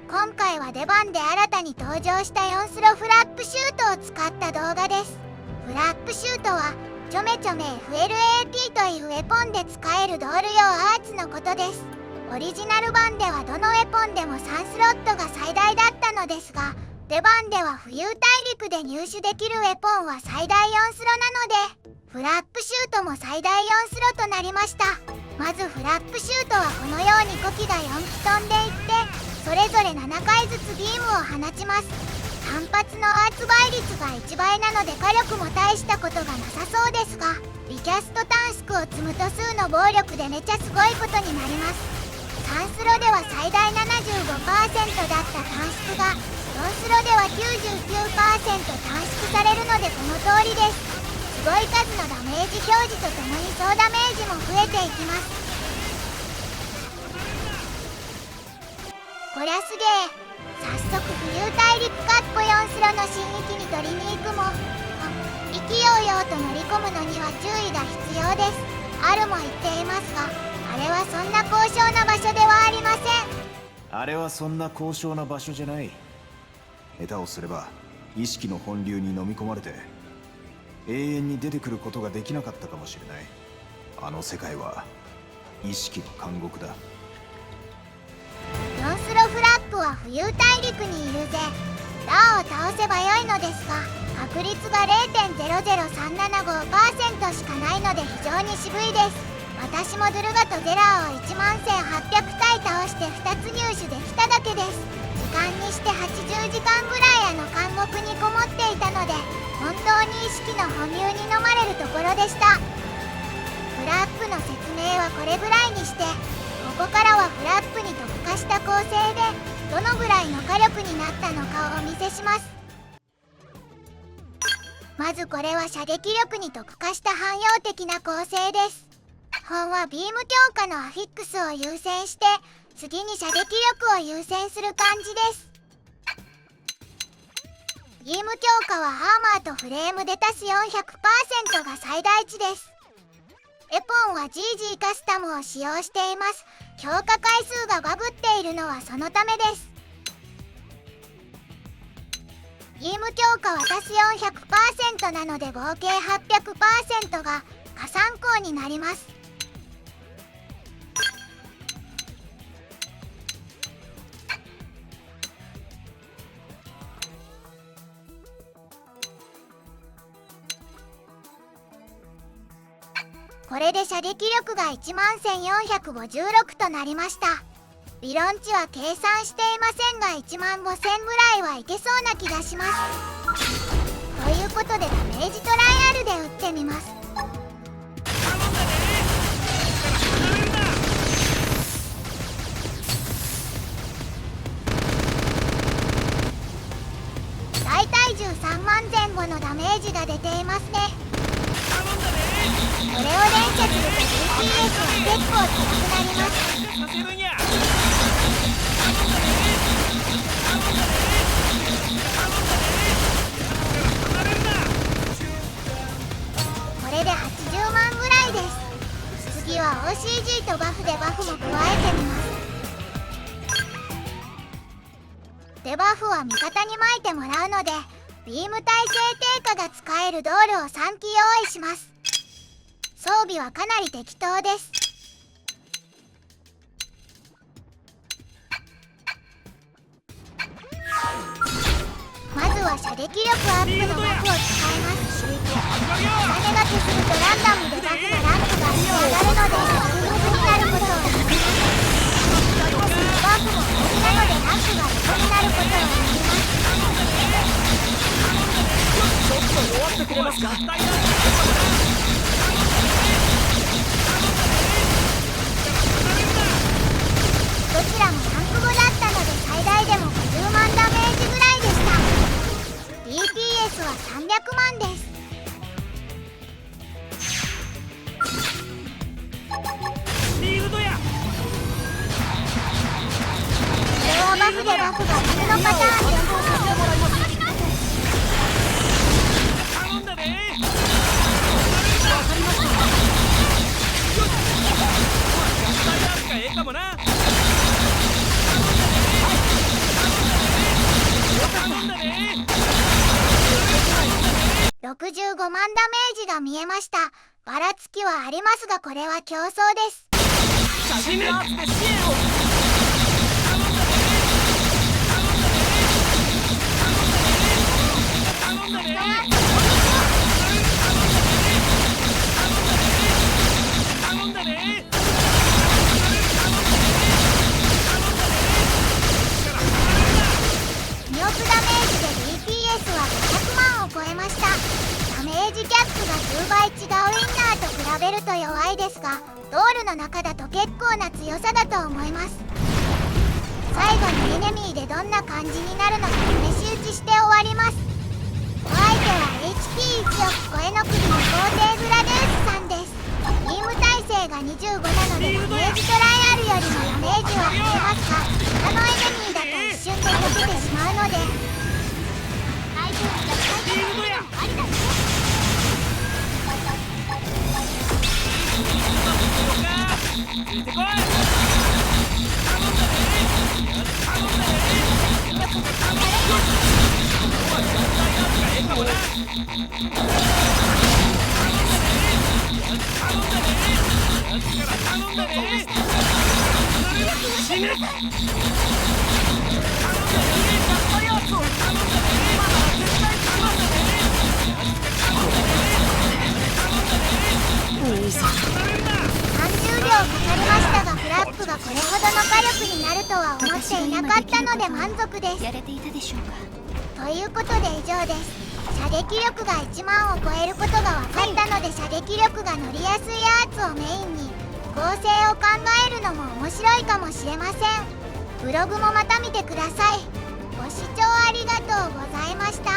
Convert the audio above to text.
今回は出番で新たに登場した4スロフラップシュートを使った動画です。フラップシュートはちょめちょめ FLAT というウェポンで使えるドール用アーツのことです。オリジナル版ではどのウェポンでも3スロットが最大だったのですが、出番では浮遊大陸で入手できるウェポンは最大4スロなので、フラップシュートも最大4スロとなりました。まずフラップシュートはこのように5機が4機飛んでいって、それぞれ7回ずつビームを放ちます。単発のアーツ倍率が1倍なので火力も大したことがなさそうですが、リキャストタンスクを積むと数の暴力でめちゃすごいことになります。3スロでは最大 75% だった短縮が4スロでは 99% 短縮されるのでこの通りです。すごい数のダメージ表示とともに総ダメージも増えていきます。こりゃすげえ。早速浮遊大陸カッポ4スロの新域に取りに行くも、勢いようと乗り込むのには注意が必要です。あるも言っていますが、あれはそんな高尚な場所ではありません。あれはそんな高尚な場所じゃない。下手をすれば意識の本流に飲み込まれて永遠に出てくることができなかったかもしれない。あの世界は意識の監獄だ。4スロフラップは浮遊大陸にいるぜ。ラーを倒せばよいのですが、確率が 0.00375% しかないので非常に渋いです。私もドゥルガとゼラーを11800体倒して2つ入手できただけです。時間にして80時間ぐらい監獄にこもっていたので、本当に意識の保入に飲まれるところでした。フラップの説明はこれぐらいにして、ここからはフラップに特化した構成でどのぐらいの火力になったのかをお見せします。まずこれは射撃力に特化した汎用的な構成です。本はビーム強化のアフィックスを優先して、次に射撃力を優先する感じです。ビーム強化はアーマーとフレームで足す 400% が最大値です。エポンは GG カスタムを使用しています。強化回数がバグっているのはそのためです。ビーム強化は足す 400% なので合計 800% が加算項になります。これで射撃力が11456となりました。理論値は計算していませんが15000ぐらいはいけそうな気がします。ということでダメージトライアルで撃ってみます。大体13万前後のダメージが出ていますね。これを連射すると GPS は結構高くなります。これで80万ぐらいです。次は OCG とバフでバフも加えてみます。デバフは味方に巻いてもらうので、ビーム耐性低下が使えるドールを3機用意します。装備はかなり適当です。まずは射撃力アップのバフを使います。重ねが削るとランダムでバフのランクが上がるので6になることを言います。バフも同じなのでランクが6になることを言います。ちょっと弱ってくれますか？どちらもランク5だったので最大でも50万ダメージぐらいでした。 DPS は300万です。リールドや。これはバフでバフが別のパターンです。頼んだね。かもな。65万ダメージが見えました。ばらつきはありますがこれは競争です。死ぬ圧で支援を頼んだね。頼んだね。2億ダメージで DPS は500万を超えました。ダメージキャップが10倍違うインナーと比べると弱いですが、ドールの中だと結構な強さだと思います。最後にエネミーでどんな感じになるのか試し打ちして終わります。お相手は HP1 億超えの首の皇帝グラデウスさんです。ビーム耐性が25なのでダメージトライアルよりもダメージは増えますが、他のエネミーだと一瞬で溶けてしまうので相手はフィールドやありだね。ついてこい。頼んだね。頼んだね。死ぬ。30秒かかりましたがフラップがこれほどの火力になるとは思っていなかったので満足です。やれていたでしょうか。ということで以上です。射撃力が1万を超えることが分かったので射撃力が乗りやすいアーツをメインに構成を考えるのも面白いかもしれません。ブログもまた見てください。ご視聴ありがとうございました。